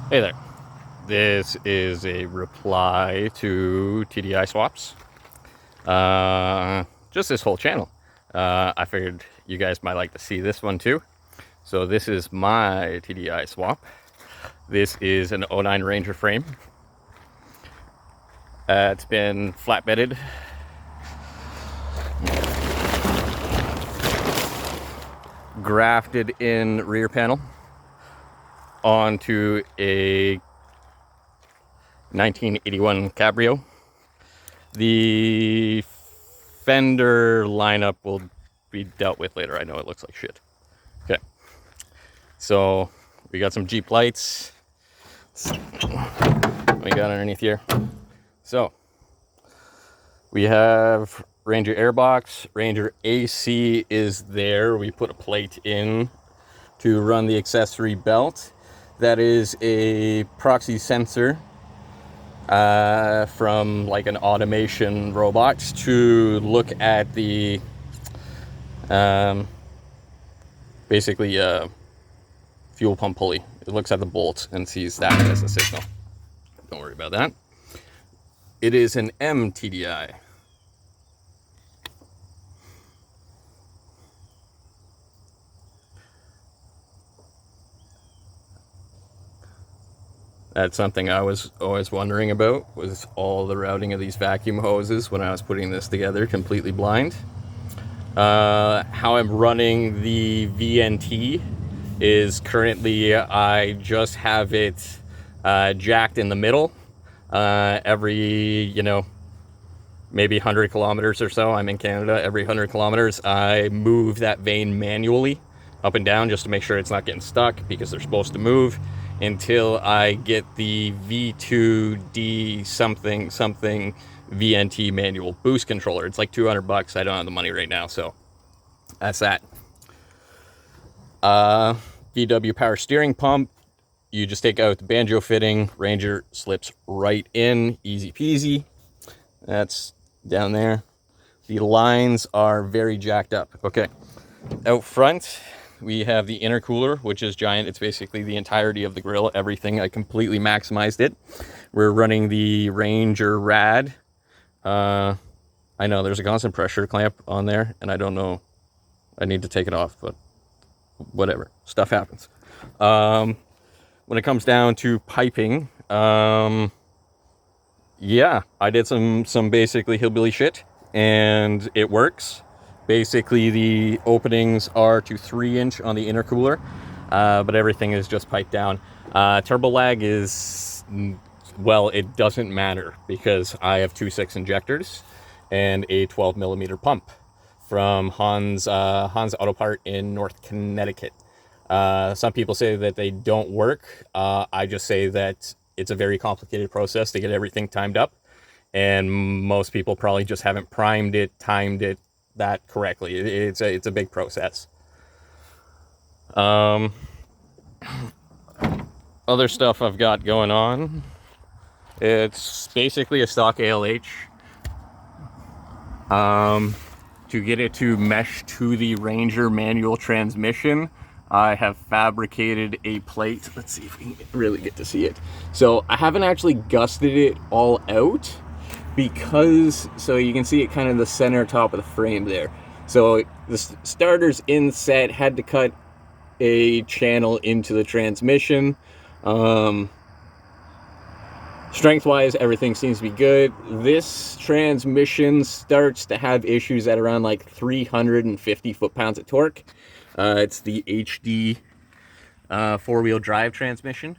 Hey there. This is a reply to TDI swaps. Just this whole channel. I figured you guys might like to see this one too. So this is my TDI swap. This is an '09 Ranger frame. It's been flatbedded. Grafted in rear panel onto a 1981 Cabrio. The fender lineup will be dealt with later. I know it looks like shit. Okay, so we got some Jeep lights. We got underneath here. So we have Ranger airbox. Ranger AC is there. We put a plate in to run the accessory belt. That is a proxy sensor from like an automation robot to look at the basically fuel pump pulley. It looks at the bolt and sees that as a signal. Don't worry about that. It is an mtdi. That's something I was always wondering about, was all the routing of these vacuum hoses when I was putting this together completely blind. How I'm running the VNT is currently I just have it jacked in the middle. Every, maybe 100 kilometers or so, I'm in Canada, every 100 kilometers, I move that vane manually up and down just to make sure it's not getting stuck, because they're supposed to move, until I get the V2D something VNT manual boost controller. It's like $200. I don't have the money right now, so that's that. VW power steering pump. You just take out the banjo fitting. Ranger slips right in, easy peasy. That's down there. The lines are very jacked up. Okay, out front we have the intercooler, which is giant. It's basically the entirety of the grill, everything. I completely maximized it. We're running the Ranger Rad. I know there's a constant pressure clamp on there, and I don't know, I need to take it off, but whatever, stuff happens. When it comes down to piping, yeah, I did some basically hillbilly shit, and it works. Basically, the openings are to 3-inch on the intercooler, but everything is just piped down. Turbo lag is, well, it doesn't matter because I have 2.6 injectors and a 12 millimeter pump from Hans Auto Part in North Connecticut. Some people say that they don't work. I just say that it's a very complicated process to get everything timed up, and most people probably just haven't primed it, timed it that correctly. It's a big process. Other stuff I've got going on, it's basically a stock ALH. To get it to mesh to the Ranger manual transmission, I have fabricated a plate. Let's see if we can really get to see it. So I haven't actually gusted it all out, because, so you can see it kind of the center top of the frame there. So the starter's inset, had to cut a channel into the transmission. Strength-wise, everything seems to be good. This transmission starts to have issues at around like 350 foot-pounds of torque. It's the HD four-wheel drive transmission.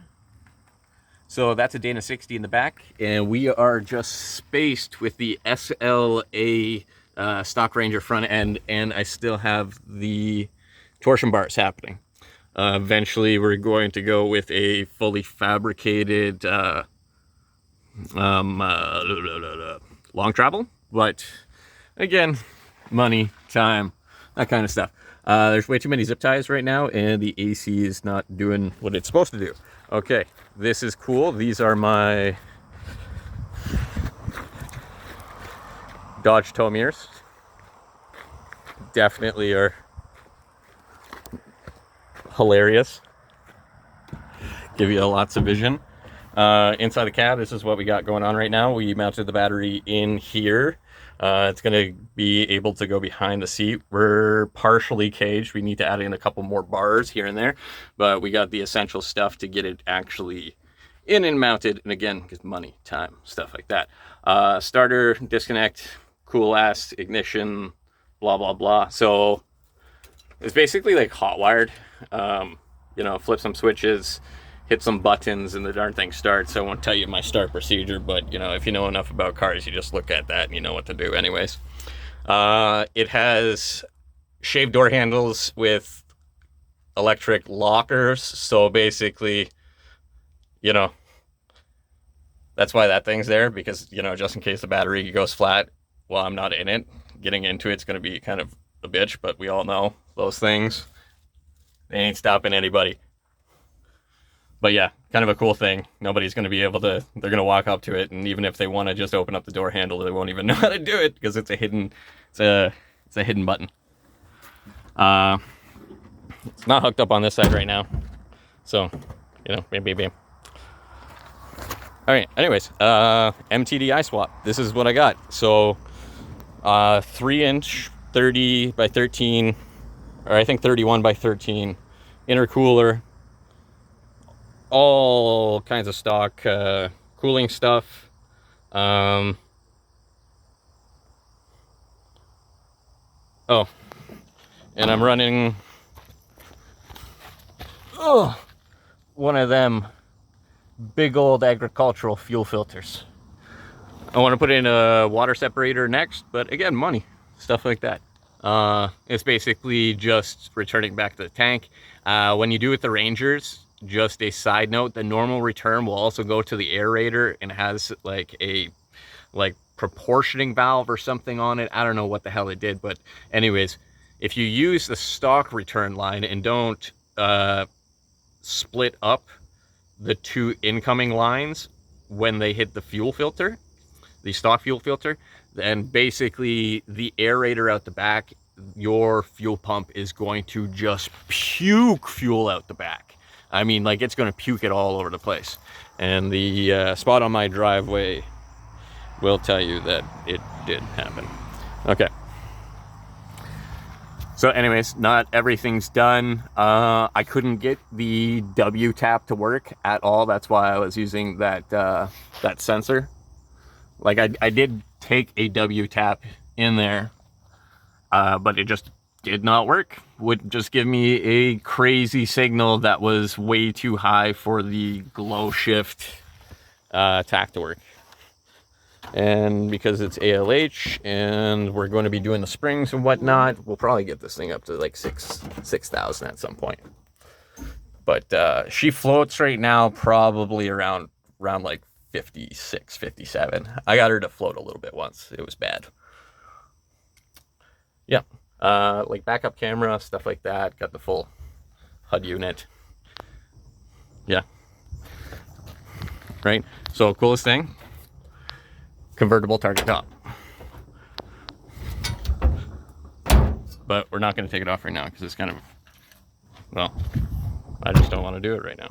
So that's a Dana 60 in the back, and we are just spaced with the SLA stock Ranger front end, and I still have the torsion bars happening. Eventually, we're going to go with a fully fabricated long travel, but again, money, time, that kind of stuff. There's way too many zip ties right now, and the AC is not doing what it's supposed to do. Okay, this is cool. These are my Dodge tow mirrors. Definitely are hilarious. give you lots of vision. Inside the cab, this is what we got going on right now. We mounted the battery in here. It's going to be able to go behind the seat. We're partially caged. We need to add in a couple more bars here and there, but we got the essential stuff to get it actually in and mounted. And again, because money, time, stuff like that. Starter, disconnect, cool ass, ignition, blah, blah, blah. So it's basically like hot wired. You know, flip some switches, hit some buttons, and the darn thing starts. I won't tell you my start procedure, but you know, if you know enough about cars, you just look at that and you know what to do anyways. It has shaved door handles with electric lockers. So basically, you know, that's why that thing's there, because, you know, just in case the battery goes flat while I'm not in it, getting into it's going to be kind of a bitch, but we all know those things, they ain't stopping anybody. But yeah, kind of a cool thing. Nobody's going to be able to, they're going to walk up to it, and even if they want to just open up the door handle, they won't even know how to do it, because it's a hidden, it's a hidden button. It's not hooked up on this side right now. So, you know, bam, bam, bam. All right, anyways, mtdi swap. This is what I got. So, 3-inch, 30 by 13, or I think 31 by 13 intercooler. All kinds of stock cooling stuff. Oh, and I'm running one of them big old agricultural fuel filters. I want to put in a water separator next, but again, money, stuff like that. It's basically just returning back to the tank. When you do with the Rangers, just a side note, the normal return will also go to the aerator and has like a proportioning valve or something on it. I don't know what the hell it did, but anyways, if you use the stock return line and don't split up the two incoming lines when they hit the fuel filter, the stock fuel filter, then basically the aerator out the back, your fuel pump is going to just puke fuel out the back. I mean, like, it's going to puke it all over the place. And the spot on my driveway will tell you that it did happen. Okay. So anyways, not everything's done. I couldn't get the W tap to work at all. That's why I was using that that sensor. Like, I did take a W tap in there, but it just did not work. Would just give me a crazy signal that was way too high for the glow shift tach to work. And because it's ALH and we're going to be doing the springs and whatnot, we'll probably get this thing up to like 6,000 at some point. But she floats right now probably around like 56, 57. I got her to float a little bit once. It was bad. Yeah. Like backup camera, stuff like that. Got the full HUD unit. Yeah. Right. So coolest thing, convertible target top. But we're not going to take it off right now because it's kind of, well, I just don't want to do it right now.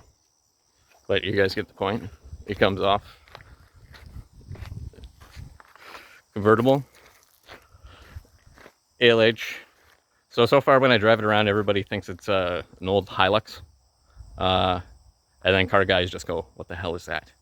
But you guys get the point. It comes off. Convertible. ALH. So far when I drive it around, everybody thinks it's an old Hilux. And then car guys just go, what the hell is that?